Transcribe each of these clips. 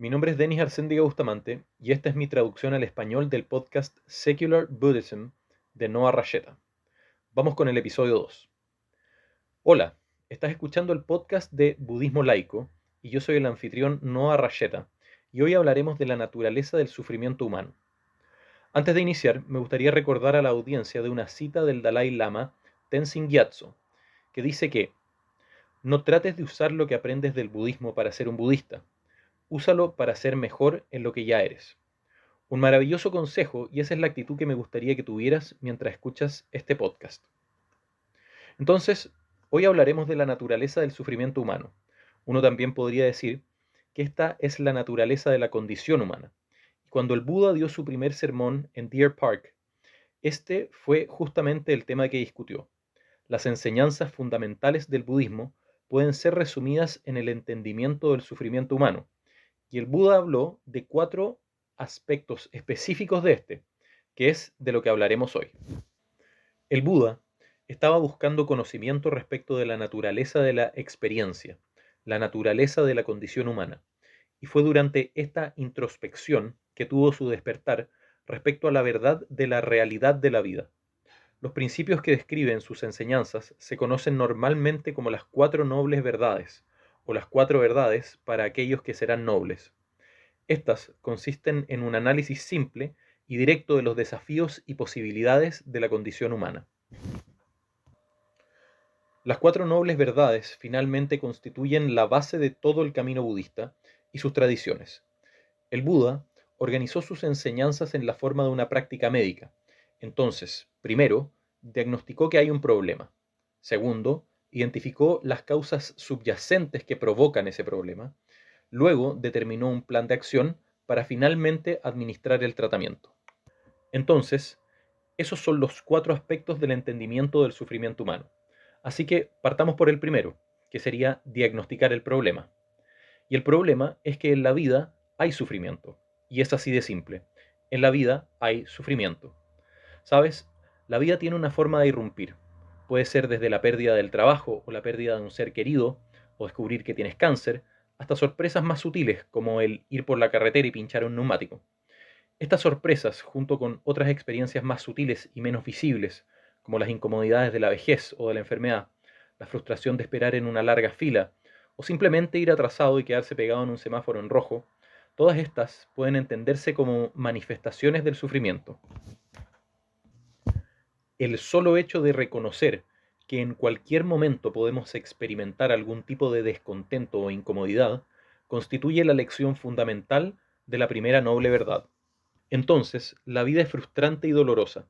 Mi nombre es Denis Arcéndiga Bustamante y esta es mi traducción al español del podcast Secular Buddhism de Noah Rasheta. Vamos con el episodio 2. Hola, estás escuchando el podcast de Budismo Laico y yo soy el anfitrión Noah Rasheta y hoy hablaremos de la naturaleza del sufrimiento humano. Antes de iniciar, me gustaría recordar a la audiencia de una cita del Dalai Lama Tenzin Gyatso, que dice que no trates de usar lo que aprendes del budismo para ser un budista. Úsalo para ser mejor en lo que ya eres. Un maravilloso consejo y esa es la actitud que me gustaría que tuvieras mientras escuchas este podcast. Entonces, hoy hablaremos de la naturaleza del sufrimiento humano. Uno también podría decir que esta es la naturaleza de la condición humana. Cuando el Buda dio su primer sermón en Deer Park, este fue justamente el tema que discutió. Las enseñanzas fundamentales del budismo pueden ser resumidas en el entendimiento del sufrimiento humano. Y el Buda habló de 4 aspectos específicos de este, que es de lo que hablaremos hoy. El Buda estaba buscando conocimiento respecto de la naturaleza de la experiencia, la naturaleza de la condición humana. Y fue durante esta introspección que tuvo su despertar respecto a la verdad de la realidad de la vida. Los principios que describe en sus enseñanzas se conocen normalmente como las 4 nobles verdades, o las 4 verdades para aquellos que serán nobles. Estas consisten en un análisis simple y directo de los desafíos y posibilidades de la condición humana. Las 4 nobles verdades finalmente constituyen la base de todo el camino budista y sus tradiciones. El Buda organizó sus enseñanzas en la forma de una práctica médica. Entonces, primero, diagnosticó que hay un problema. Segundo, identificó las causas subyacentes que provocan ese problema. Luego, determinó un plan de acción para finalmente administrar el tratamiento. Entonces, esos son los 4 aspectos del entendimiento del sufrimiento humano. Así que partamos por el primero, que sería diagnosticar el problema. Y el problema es que en la vida hay sufrimiento. Y es así de simple. En la vida hay sufrimiento. ¿Sabes? La vida tiene una forma de irrumpir. Puede ser desde la pérdida del trabajo o la pérdida de un ser querido, o descubrir que tienes cáncer, hasta sorpresas más sutiles como el ir por la carretera y pinchar un neumático. Estas sorpresas, junto con otras experiencias más sutiles y menos visibles, como las incomodidades de la vejez o de la enfermedad, la frustración de esperar en una larga fila, o simplemente ir atrasado y quedarse pegado en un semáforo en rojo, todas estas pueden entenderse como manifestaciones del sufrimiento. El solo hecho de reconocer que en cualquier momento podemos experimentar algún tipo de descontento o incomodidad constituye la lección fundamental de la primera noble verdad. Entonces, la vida es frustrante y dolorosa.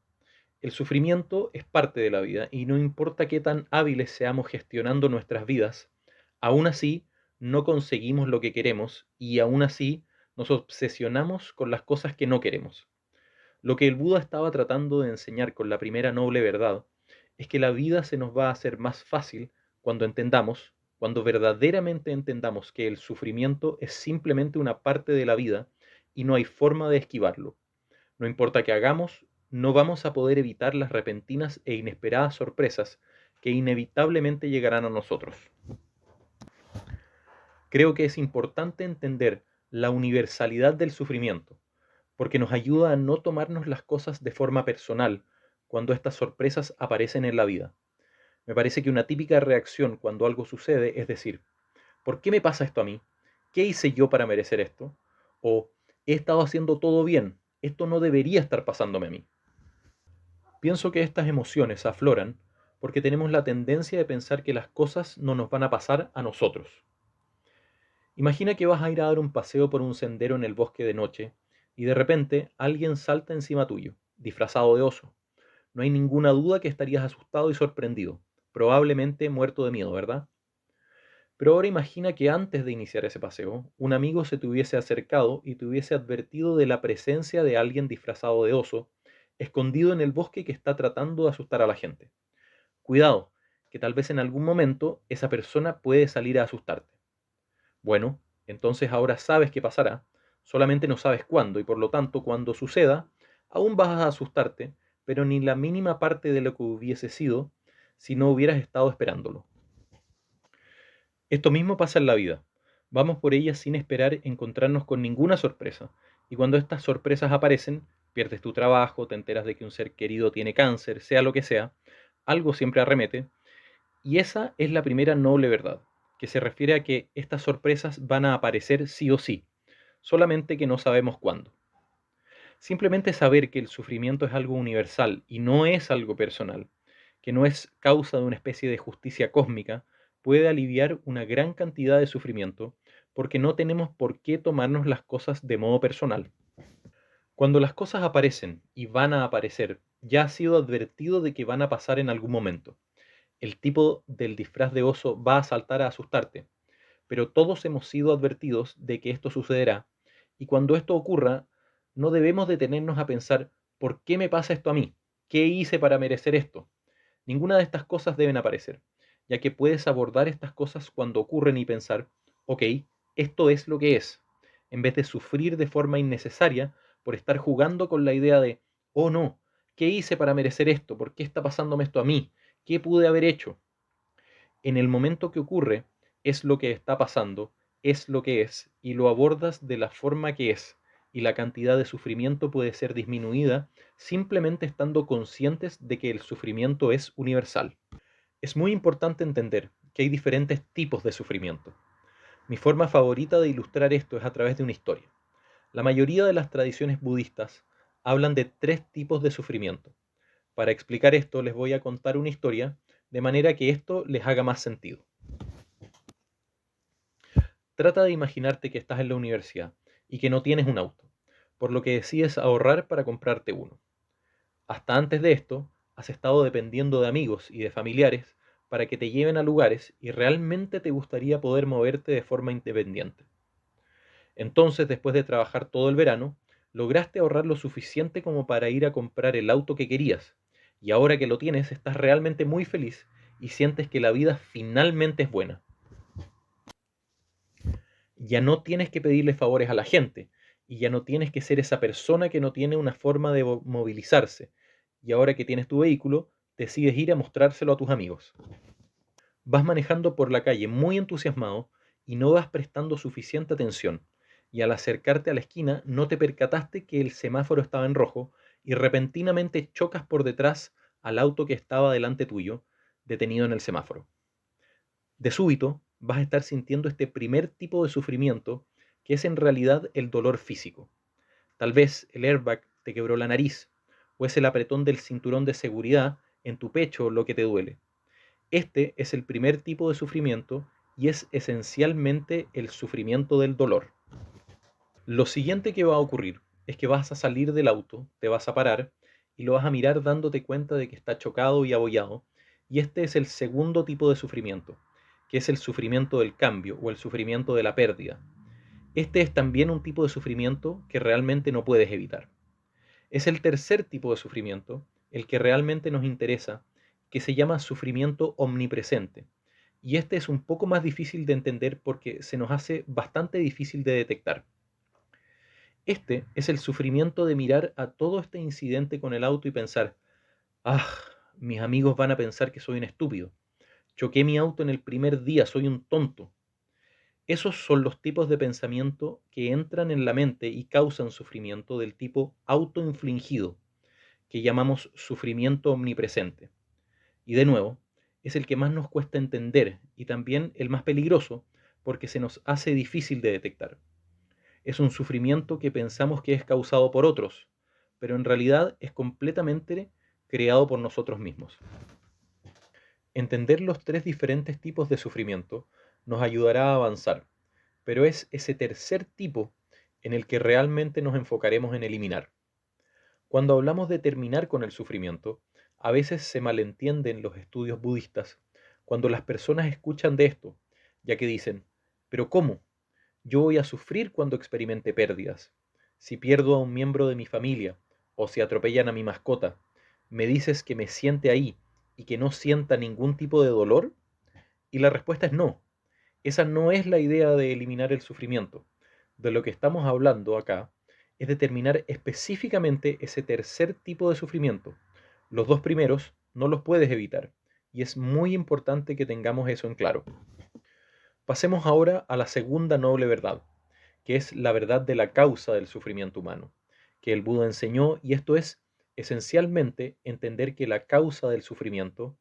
El sufrimiento es parte de la vida y no importa qué tan hábiles seamos gestionando nuestras vidas, aún así no conseguimos lo que queremos y aún así nos obsesionamos con las cosas que no queremos. Lo que el Buda estaba tratando de enseñar con la primera noble verdad es que la vida se nos va a hacer más fácil cuando verdaderamente entendamos que el sufrimiento es simplemente una parte de la vida y no hay forma de esquivarlo. No importa qué hagamos, no vamos a poder evitar las repentinas e inesperadas sorpresas que inevitablemente llegarán a nosotros. Creo que es importante entender la universalidad del sufrimiento, porque nos ayuda a no tomarnos las cosas de forma personal cuando estas sorpresas aparecen en la vida. Me parece que una típica reacción cuando algo sucede es decir, ¿por qué me pasa esto a mí? ¿Qué hice yo para merecer esto? O he estado haciendo todo bien, esto no debería estar pasándome a mí. Pienso que estas emociones afloran porque tenemos la tendencia de pensar que las cosas no nos van a pasar a nosotros. Imagina que vas a ir a dar un paseo por un sendero en el bosque de noche y de repente alguien salta encima tuyo, disfrazado de oso. No hay ninguna duda que estarías asustado y sorprendido, probablemente muerto de miedo, ¿verdad? Pero ahora imagina que antes de iniciar ese paseo, un amigo se te hubiese acercado y te hubiese advertido de la presencia de alguien disfrazado de oso, escondido en el bosque que está tratando de asustar a la gente. Cuidado, que tal vez en algún momento esa persona puede salir a asustarte. Bueno, entonces ahora sabes qué pasará, solamente no sabes cuándo y por lo tanto cuando suceda, aún vas a asustarte, pero ni la mínima parte de lo que hubiese sido si no hubieras estado esperándolo. Esto mismo pasa en la vida. Vamos por ellas sin esperar encontrarnos con ninguna sorpresa, y cuando estas sorpresas aparecen, pierdes tu trabajo, te enteras de que un ser querido tiene cáncer, sea lo que sea, algo siempre arremete, y esa es la primera noble verdad, que se refiere a que estas sorpresas van a aparecer sí o sí, solamente que no sabemos cuándo. Simplemente saber que el sufrimiento es algo universal y no es algo personal, que no es causa de una especie de justicia cósmica, puede aliviar una gran cantidad de sufrimiento porque no tenemos por qué tomarnos las cosas de modo personal. Cuando las cosas aparecen y van a aparecer, ya has sido advertido de que van a pasar en algún momento. El tipo del disfraz de oso va a saltar a asustarte, pero todos hemos sido advertidos de que esto sucederá, y cuando esto ocurra, no debemos detenernos a pensar, ¿por qué me pasa esto a mí? ¿Qué hice para merecer esto? Ninguna de estas cosas deben aparecer, ya que puedes abordar estas cosas cuando ocurren y pensar, ok, esto es lo que es, en vez de sufrir de forma innecesaria por estar jugando con la idea de, oh no, ¿qué hice para merecer esto? ¿Por qué está pasándome esto a mí? ¿Qué pude haber hecho? En el momento que ocurre, es lo que está pasando, es lo que es, y lo abordas de la forma que es, y la cantidad de sufrimiento puede ser disminuida simplemente estando conscientes de que el sufrimiento es universal. Es muy importante entender que hay diferentes tipos de sufrimiento. Mi forma favorita de ilustrar esto es a través de una historia. La mayoría de las tradiciones budistas hablan de tres tipos de sufrimiento. Para explicar esto les voy a contar una historia de manera que esto les haga más sentido. Trata de imaginarte que estás en la universidad y que no tienes un auto, por lo que decides ahorrar para comprarte uno. Hasta antes de esto, has estado dependiendo de amigos y de familiares para que te lleven a lugares y realmente te gustaría poder moverte de forma independiente. Entonces, después de trabajar todo el verano, lograste ahorrar lo suficiente como para ir a comprar el auto que querías, y ahora que lo tienes, estás realmente muy feliz y sientes que la vida finalmente es buena. Ya no tienes que pedirle favores a la gente y ya no tienes que ser esa persona que no tiene una forma de movilizarse. Y ahora que tienes tu vehículo, decides ir a mostrárselo a tus amigos. Vas manejando por la calle muy entusiasmado y no vas prestando suficiente atención. Y al acercarte a la esquina no te percataste que el semáforo estaba en rojo y repentinamente chocas por detrás al auto que estaba delante tuyo, detenido en el semáforo. De súbito vas a estar sintiendo este primer tipo de sufrimiento que es en realidad el dolor físico. Tal vez el airbag te quebró la nariz o es el apretón del cinturón de seguridad en tu pecho lo que te duele. Este es el primer tipo de sufrimiento y es esencialmente el sufrimiento del dolor. Lo siguiente que va a ocurrir es que vas a salir del auto, te vas a parar y lo vas a mirar dándote cuenta de que está chocado y abollado, y este es el segundo tipo de sufrimiento, que es el sufrimiento del cambio o el sufrimiento de la pérdida. Este es también un tipo de sufrimiento que realmente no puedes evitar. Es el tercer tipo de sufrimiento, el que realmente nos interesa, que se llama sufrimiento omnipresente. Y este es un poco más difícil de entender porque se nos hace bastante difícil de detectar. Este es el sufrimiento de mirar a todo este incidente con el auto y pensar, ah, mis amigos van a pensar que soy un estúpido. Choqué mi auto en el primer día, soy un tonto. Esos son los tipos de pensamiento que entran en la mente y causan sufrimiento del tipo autoinfligido, que llamamos sufrimiento omnipresente. Y de nuevo, es el que más nos cuesta entender y también el más peligroso porque se nos hace difícil de detectar. Es un sufrimiento que pensamos que es causado por otros, pero en realidad es completamente creado por nosotros mismos. Entender los tres diferentes tipos de sufrimiento nos ayudará a avanzar, pero es ese tercer tipo en el que realmente nos enfocaremos en eliminar. Cuando hablamos de terminar con el sufrimiento, a veces se malentiende en los estudios budistas cuando las personas escuchan de esto, ya que dicen, ¿pero cómo? Yo voy a sufrir cuando experimente pérdidas. Si pierdo a un miembro de mi familia o si atropellan a mi mascota, ¿me dices que me siente ahí y que no sienta ningún tipo de dolor? Y la respuesta es no. Esa no es la idea de eliminar el sufrimiento. De lo que estamos hablando acá es determinar específicamente ese tercer tipo de sufrimiento. Los dos primeros no los puedes evitar y es muy importante que tengamos eso en claro. Pasemos ahora a la segunda noble verdad, que es la verdad de la causa del sufrimiento humano, que el Buda enseñó, y esto es esencialmente entender que la causa del sufrimiento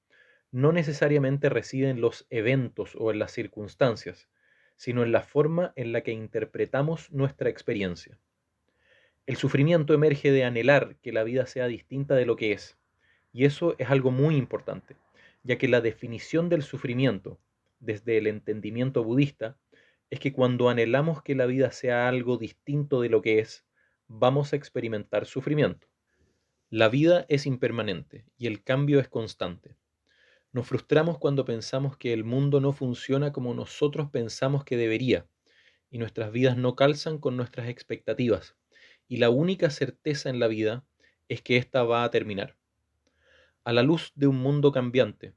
no necesariamente reside en los eventos o en las circunstancias, sino en la forma en la que interpretamos nuestra experiencia. El sufrimiento emerge de anhelar que la vida sea distinta de lo que es, y eso es algo muy importante, ya que la definición del sufrimiento, desde el entendimiento budista, es que cuando anhelamos que la vida sea algo distinto de lo que es, vamos a experimentar sufrimiento. La vida es impermanente y el cambio es constante. Nos frustramos cuando pensamos que el mundo no funciona como nosotros pensamos que debería, y nuestras vidas no calzan con nuestras expectativas, y la única certeza en la vida es que ésta va a terminar. A la luz de un mundo cambiante,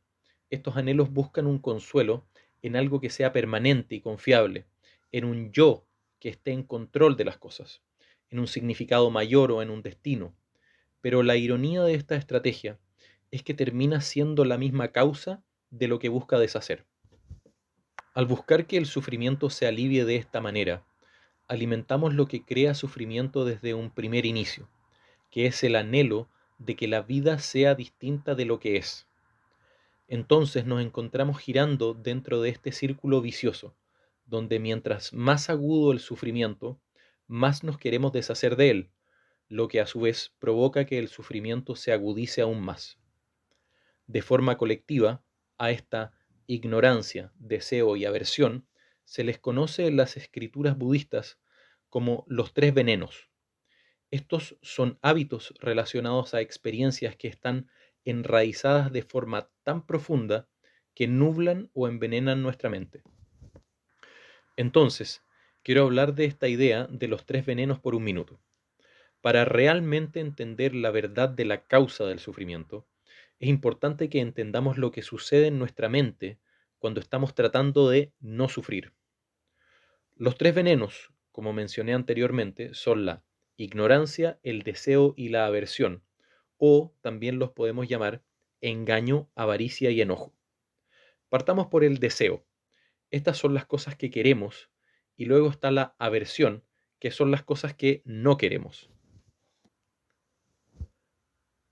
estos anhelos buscan un consuelo en algo que sea permanente y confiable, en un yo que esté en control de las cosas, en un significado mayor o en un destino. Pero la ironía de esta estrategia es que termina siendo la misma causa de lo que busca deshacer. Al buscar que el sufrimiento se alivie de esta manera, alimentamos lo que crea sufrimiento desde un primer inicio, que es el anhelo de que la vida sea distinta de lo que es. Entonces nos encontramos girando dentro de este círculo vicioso, donde mientras más agudo el sufrimiento, más nos queremos deshacer de él, lo que a su vez provoca que el sufrimiento se agudice aún más. De forma colectiva, a esta ignorancia, deseo y aversión se les conoce en las escrituras budistas como los tres venenos. Estos son hábitos relacionados a experiencias que están enraizadas de forma tan profunda que nublan o envenenan nuestra mente. Entonces, quiero hablar de esta idea de los tres venenos por un minuto. Para realmente entender la verdad de la causa del sufrimiento, es importante que entendamos lo que sucede en nuestra mente cuando estamos tratando de no sufrir. Los tres venenos, como mencioné anteriormente, son la ignorancia, el deseo y la aversión, o también los podemos llamar engaño, avaricia y enojo. Partamos por el deseo. Estas son las cosas que queremos, y luego está la aversión, que son las cosas que no queremos.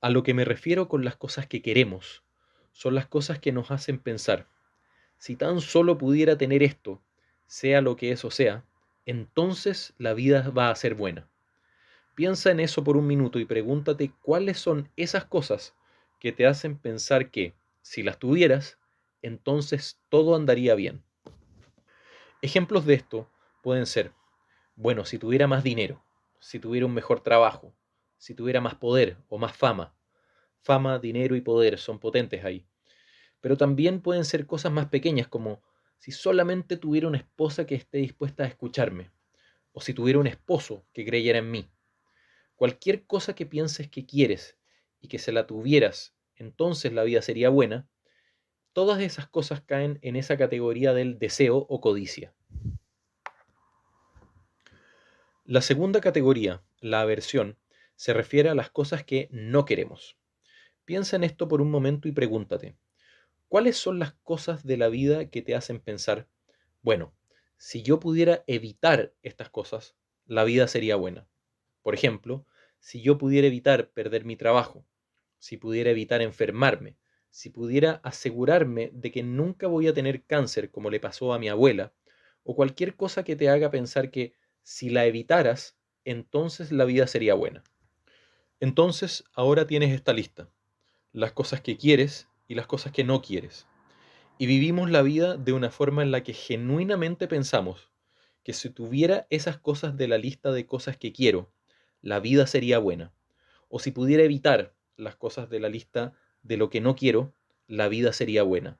A lo que me refiero con las cosas que queremos, son las cosas que nos hacen pensar, si tan solo pudiera tener esto, sea lo que eso sea, entonces la vida va a ser buena. Piensa en eso por un minuto y pregúntate cuáles son esas cosas que te hacen pensar que, si las tuvieras, entonces todo andaría bien. Ejemplos de esto pueden ser, bueno, si tuviera más dinero, si tuviera un mejor trabajo, si tuviera más poder o más fama. Fama, dinero y poder son potentes ahí. Pero también pueden ser cosas más pequeñas como si solamente tuviera una esposa que esté dispuesta a escucharme, o si tuviera un esposo que creyera en mí. Cualquier cosa que pienses que quieres y que se la tuvieras, entonces la vida sería buena, todas esas cosas caen en esa categoría del deseo o codicia. La segunda categoría, la aversión, se refiere a las cosas que no queremos. Piensa en esto por un momento y pregúntate, ¿cuáles son las cosas de la vida que te hacen pensar, bueno, si yo pudiera evitar estas cosas, la vida sería buena? Por ejemplo, si yo pudiera evitar perder mi trabajo, si pudiera evitar enfermarme, si pudiera asegurarme de que nunca voy a tener cáncer como le pasó a mi abuela, o cualquier cosa que te haga pensar que si la evitaras, entonces la vida sería buena. Entonces, ahora tienes esta lista, las cosas que quieres y las cosas que no quieres. Y vivimos la vida de una forma en la que genuinamente pensamos que si tuviera esas cosas de la lista de cosas que quiero, la vida sería buena. O si pudiera evitar las cosas de la lista de lo que no quiero, la vida sería buena.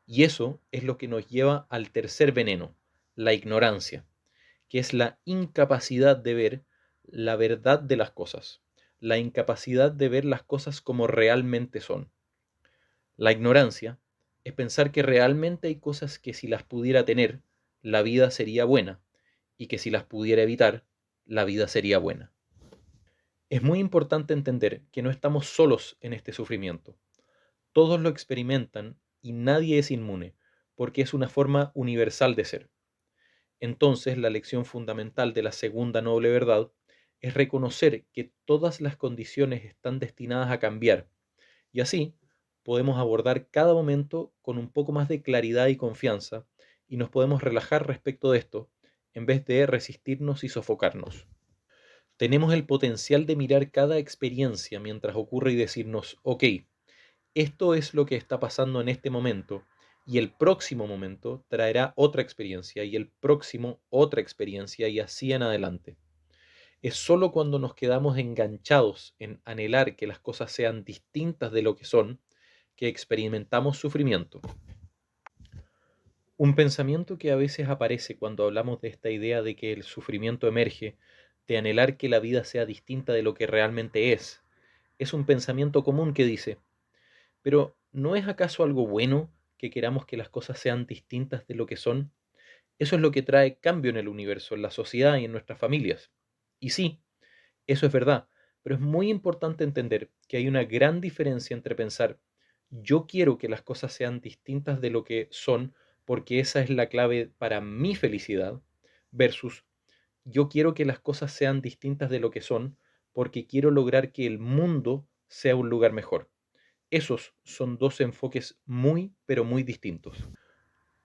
Y eso es lo que nos lleva al tercer veneno, la ignorancia, que es la incapacidad de ver la verdad de las cosas, la incapacidad de ver las cosas como realmente son. La ignorancia es pensar que realmente hay cosas que si las pudiera tener, la vida sería buena, y que si las pudiera evitar, la vida sería buena. Es muy importante entender que no estamos solos en este sufrimiento. Todos lo experimentan y nadie es inmune, porque es una forma universal de ser. Entonces, la lección fundamental de la segunda noble verdad es reconocer que todas las condiciones están destinadas a cambiar, y así podemos abordar cada momento con un poco más de claridad y confianza, y nos podemos relajar respecto de esto, en vez de resistirnos y sofocarnos. Tenemos el potencial de mirar cada experiencia mientras ocurre y decirnos, ok, esto es lo que está pasando en este momento, y el próximo momento traerá otra experiencia, y el próximo otra experiencia, y así en adelante. Es solo cuando nos quedamos enganchados en anhelar que las cosas sean distintas de lo que son, que experimentamos sufrimiento. Un pensamiento que a veces aparece cuando hablamos de esta idea de que el sufrimiento emerge de anhelar que la vida sea distinta de lo que realmente es un pensamiento común que dice, pero ¿no es acaso algo bueno que queramos que las cosas sean distintas de lo que son? Eso es lo que trae cambio en el universo, en la sociedad y en nuestras familias. Y sí, eso es verdad, pero es muy importante entender que hay una gran diferencia entre pensar yo quiero que las cosas sean distintas de lo que son porque esa es la clave para mi felicidad versus yo quiero que las cosas sean distintas de lo que son porque quiero lograr que el mundo sea un lugar mejor. Esos son dos enfoques muy, pero muy distintos.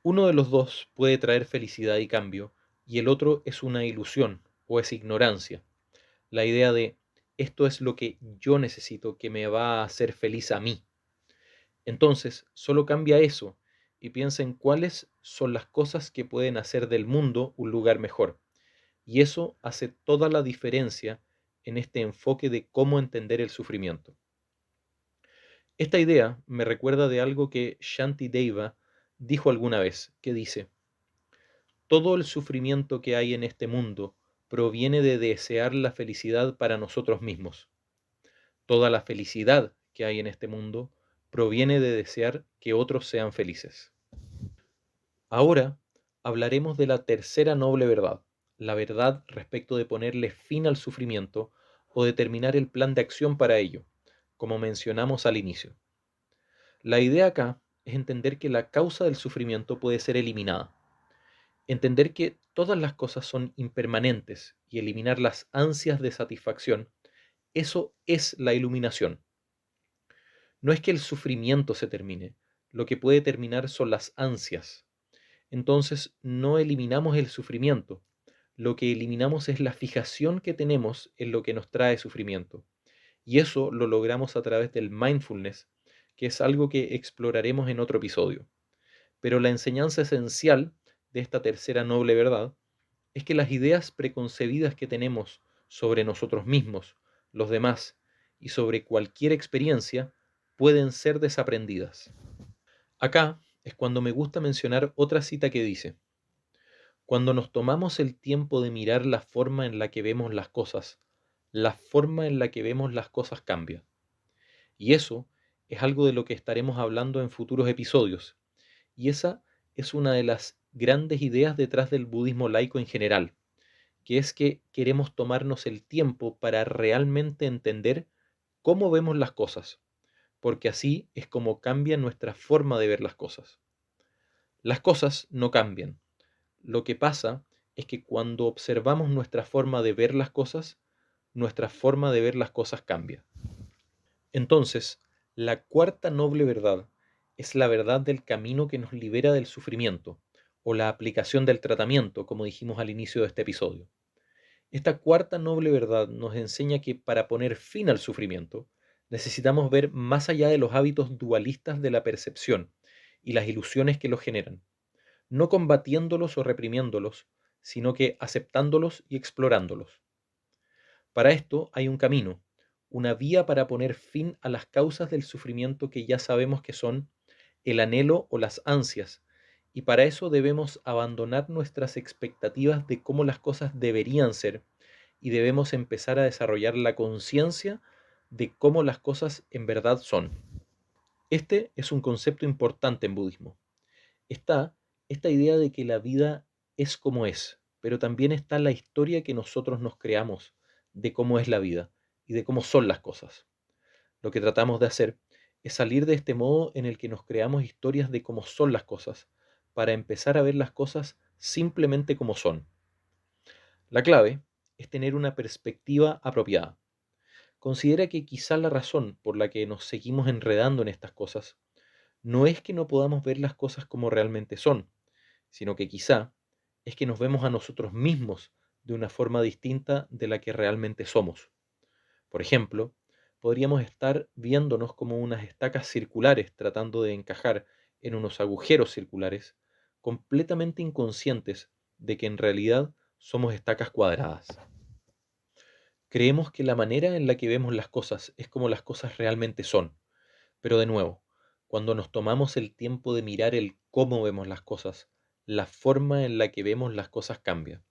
Uno de los dos puede traer felicidad y cambio y el otro es una ilusión o es ignorancia. La idea de esto es lo que yo necesito que me va a hacer feliz a mí. Entonces, solo cambia eso y piensa en cuáles son las cosas que pueden hacer del mundo un lugar mejor. Y eso hace toda la diferencia en este enfoque de cómo entender el sufrimiento. Esta idea me recuerda de algo que Shantideva dijo alguna vez, que dice, todo el sufrimiento que hay en este mundo proviene de desear la felicidad para nosotros mismos. Toda la felicidad que hay en este mundo proviene de desear que otros sean felices. Ahora hablaremos de la tercera noble verdad, la verdad respecto de ponerle fin al sufrimiento o determinar el plan de acción para ello, como mencionamos al inicio. La idea acá es entender que la causa del sufrimiento puede ser eliminada, entender que todas las cosas son impermanentes y eliminar las ansias de satisfacción, eso es la iluminación. No es que el sufrimiento se termine, lo que puede terminar son las ansias. Entonces no eliminamos el sufrimiento, lo que eliminamos es la fijación que tenemos en lo que nos trae sufrimiento. Y eso lo logramos a través del mindfulness, que es algo que exploraremos en otro episodio. Pero la enseñanza esencial de esta tercera noble verdad es que las ideas preconcebidas que tenemos sobre nosotros mismos, los demás y sobre cualquier experiencia pueden ser desaprendidas. Acá es cuando me gusta mencionar otra cita que dice, cuando nos tomamos el tiempo de mirar la forma en la que vemos las cosas, la forma en la que vemos las cosas cambia. Y eso es algo de lo que estaremos hablando en futuros episodios. Y esa es una de las grandes ideas detrás del budismo laico en general, que es que queremos tomarnos el tiempo para realmente entender cómo vemos las cosas, porque así es como cambia nuestra forma de ver las cosas. Las cosas no cambian. Lo que pasa es que cuando observamos nuestra forma de ver las cosas, nuestra forma de ver las cosas cambia. Entonces, la cuarta noble verdad es la verdad del camino que nos libera del sufrimiento, o la aplicación del tratamiento, como dijimos al inicio de este episodio. Esta cuarta noble verdad nos enseña que para poner fin al sufrimiento, necesitamos ver más allá de los hábitos dualistas de la percepción y las ilusiones que los generan, no combatiéndolos o reprimiéndolos, sino que aceptándolos y explorándolos. Para esto hay un camino, una vía para poner fin a las causas del sufrimiento que ya sabemos que son el anhelo o las ansias, y para eso debemos abandonar nuestras expectativas de cómo las cosas deberían ser y debemos empezar a desarrollar la conciencia de cómo las cosas en verdad son. Este es un concepto importante en budismo. Está esta idea de que la vida es como es, pero también está la historia que nosotros nos creamos de cómo es la vida y de cómo son las cosas. Lo que tratamos de hacer es salir de este modo en el que nos creamos historias de cómo son las cosas, para empezar a ver las cosas simplemente como son. La clave es tener una perspectiva apropiada. Considera que quizá la razón por la que nos seguimos enredando en estas cosas no es que no podamos ver las cosas como realmente son, sino que quizá es que nos vemos a nosotros mismos de una forma distinta de la que realmente somos. Por ejemplo, podríamos estar viéndonos como unas estacas circulares tratando de encajar en unos agujeros circulares, completamente inconscientes de que en realidad somos estacas cuadradas. Creemos que la manera en la que vemos las cosas es como las cosas realmente son, pero de nuevo, cuando nos tomamos el tiempo de mirar el cómo vemos las cosas, la forma en la que vemos las cosas cambia.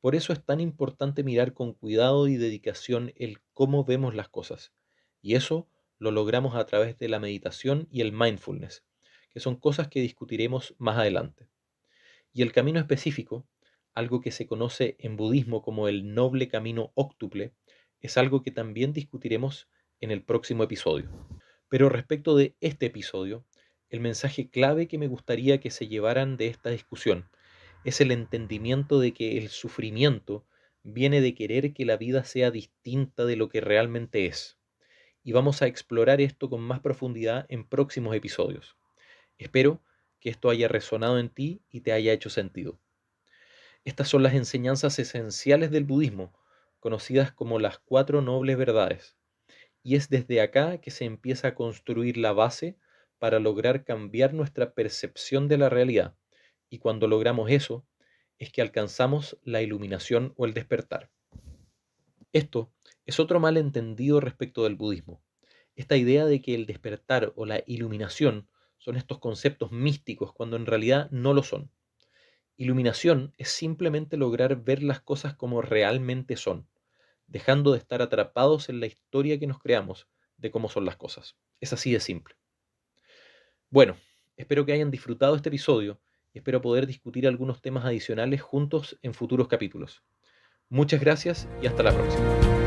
Por eso es tan importante mirar con cuidado y dedicación el cómo vemos las cosas. Y eso lo logramos a través de la meditación y el mindfulness, que son cosas que discutiremos más adelante. Y el camino específico, algo que se conoce en budismo como el noble camino óctuple, es algo que también discutiremos en el próximo episodio. Pero respecto de este episodio, el mensaje clave que me gustaría que se llevaran de esta discusión es el entendimiento de que el sufrimiento viene de querer que la vida sea distinta de lo que realmente es. Y vamos a explorar esto con más profundidad en próximos episodios. Espero que esto haya resonado en ti y te haya hecho sentido. Estas son las enseñanzas esenciales del budismo, conocidas como las 4 nobles verdades. Y es desde acá que se empieza a construir la base para lograr cambiar nuestra percepción de la realidad. Y cuando logramos eso, es que alcanzamos la iluminación o el despertar. Esto es otro malentendido respecto del budismo. Esta idea de que el despertar o la iluminación son estos conceptos místicos cuando en realidad no lo son. Iluminación es simplemente lograr ver las cosas como realmente son, dejando de estar atrapados en la historia que nos creamos de cómo son las cosas. Es así de simple. Bueno, espero que hayan disfrutado este episodio y espero poder discutir algunos temas adicionales juntos en futuros capítulos. Muchas gracias y hasta la próxima.